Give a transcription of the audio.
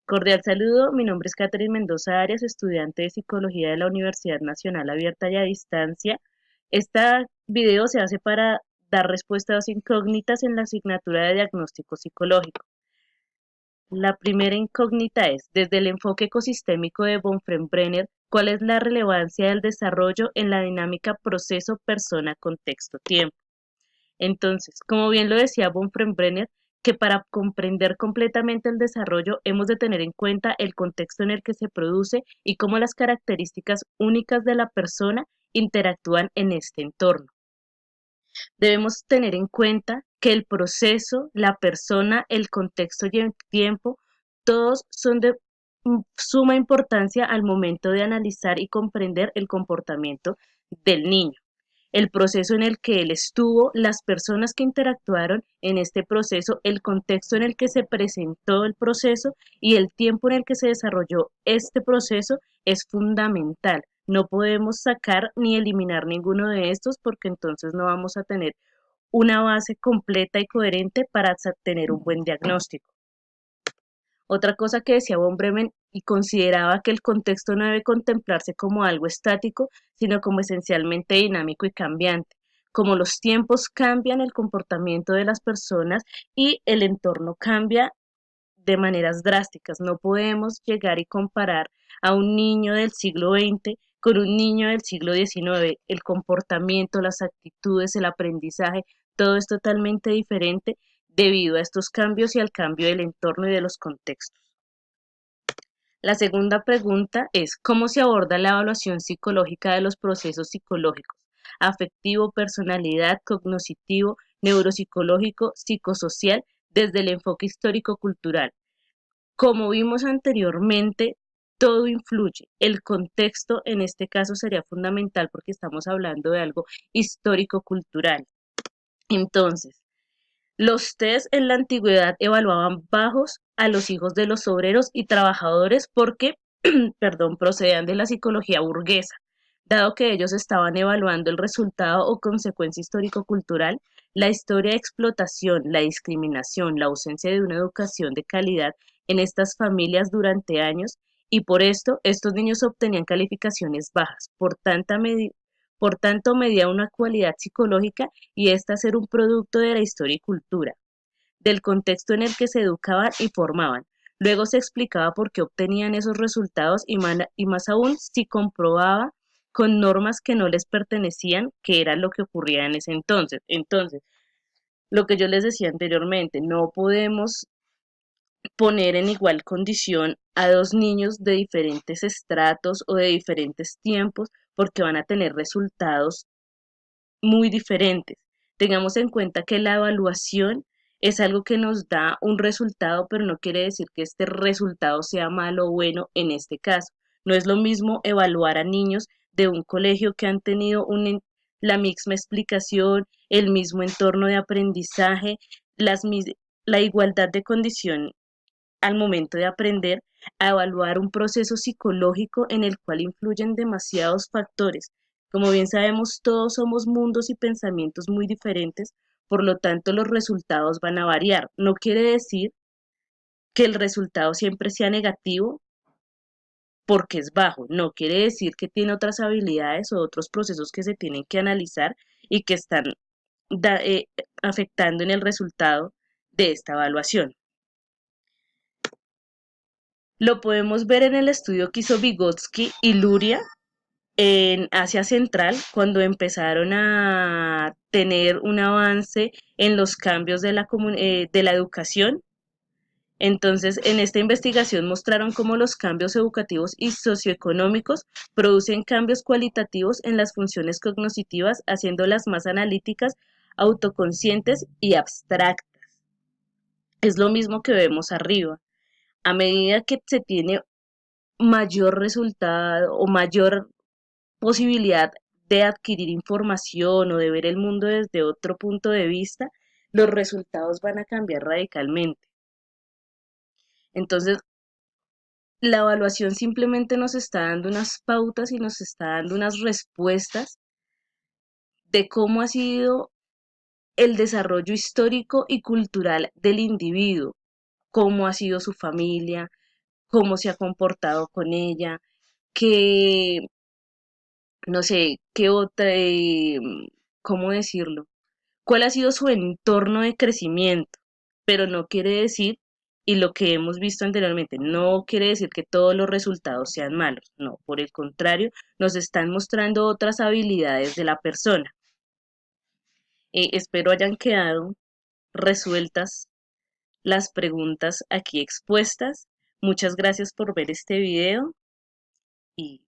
Cordial saludo, mi nombre es Catherine Mendoza Arias, estudiante de Psicología de la Universidad Nacional Abierta y a Distancia. Este video se hace para dar respuesta a dos incógnitas en la asignatura de diagnóstico psicológico. La primera incógnita es, desde el enfoque ecosistémico de Bronfenbrenner, ¿cuál es la relevancia del desarrollo en la dinámica proceso-persona-contexto-tiempo? Entonces, como bien lo decía Bronfenbrenner, que para comprender completamente el desarrollo hemos de tener en cuenta el contexto en el que se produce y cómo las características únicas de la persona interactúan en este entorno. Debemos tener en cuenta que el proceso, la persona, el contexto y el tiempo, todos son de suma importancia al momento de analizar y comprender el comportamiento del niño, el proceso en el que él estuvo, las personas que interactuaron en este proceso, el contexto en el que se presentó el proceso y el tiempo en el que se desarrolló este proceso es fundamental. No podemos sacar ni eliminar ninguno de estos porque entonces no vamos a tener una base completa y coherente para tener un buen diagnóstico. Otra cosa que decía von Bremen y consideraba que el contexto no debe contemplarse como algo estático, sino como esencialmente dinámico y cambiante. Como los tiempos cambian, el comportamiento de las personas y el entorno cambia de maneras drásticas. No podemos llegar y comparar a un niño del siglo XX con un niño del siglo XIX. El comportamiento, las actitudes, el aprendizaje, todo es totalmente diferente debido a estos cambios y al cambio del entorno y de los contextos. La segunda pregunta es, ¿cómo se aborda la evaluación psicológica de los procesos psicológicos? Afectivo, personalidad, cognitivo, neuropsicológico, psicosocial, desde el enfoque histórico-cultural. Como vimos anteriormente, todo influye. El contexto en este caso sería fundamental porque estamos hablando de algo histórico-cultural. Entonces, los test en la antigüedad evaluaban bajos a los hijos de los obreros y trabajadores porque, perdón, procedían de la psicología burguesa, dado que ellos estaban evaluando el resultado o consecuencia histórico-cultural, la historia de explotación, la discriminación, la ausencia de una educación de calidad en estas familias durante años y por esto estos niños obtenían calificaciones bajas. Por tanto, medía una cualidad psicológica y esta ser un producto de la historia y cultura, del contexto en el que se educaban y formaban. Luego se explicaba por qué obtenían esos resultados y más aún si comprobaba con normas que no les pertenecían, que era lo que ocurría en ese entonces. Entonces, lo que yo les decía anteriormente, no podemos poner en igual condición a dos niños de diferentes estratos o de diferentes tiempos porque van a tener resultados muy diferentes. Tengamos en cuenta que la evaluación es algo que nos da un resultado, pero no quiere decir que este resultado sea malo o bueno en este caso. No es lo mismo evaluar a niños de un colegio que han tenido la misma explicación, el mismo entorno de aprendizaje, las, la igualdad de condición al momento de aprender a evaluar un proceso psicológico en el cual influyen demasiados factores. Como bien sabemos, todos somos mundos y pensamientos muy diferentes, por lo tanto los resultados van a variar. No quiere decir que el resultado siempre sea negativo porque es bajo, no quiere decir que tiene otras habilidades o otros procesos que se tienen que analizar y que están da, eh, afectando en el resultado de esta evaluación. Lo podemos ver en el estudio que hizo Vygotsky y Luria en Asia Central, cuando empezaron a tener un avance en los cambios de la educación. Entonces, en esta investigación mostraron cómo los cambios educativos y socioeconómicos producen cambios cualitativos en las funciones cognitivas, haciéndolas más analíticas, autoconscientes y abstractas. Es lo mismo que vemos arriba. A medida que se tiene mayor resultado o mayor posibilidad de adquirir información o de ver el mundo desde otro punto de vista, los resultados van a cambiar radicalmente. Entonces, la evaluación simplemente nos está dando unas pautas y nos está dando unas respuestas de cómo ha sido el desarrollo histórico y cultural del individuo, cómo ha sido su familia, cómo se ha comportado con ella, qué, no sé, qué otra, ¿cómo decirlo? ¿Cuál ha sido su entorno de crecimiento? Pero no quiere decir, y lo que hemos visto anteriormente, no quiere decir que todos los resultados sean malos, no, por el contrario, nos están mostrando otras habilidades de la persona. Espero hayan quedado resueltas las preguntas aquí expuestas. Muchas gracias por ver este video y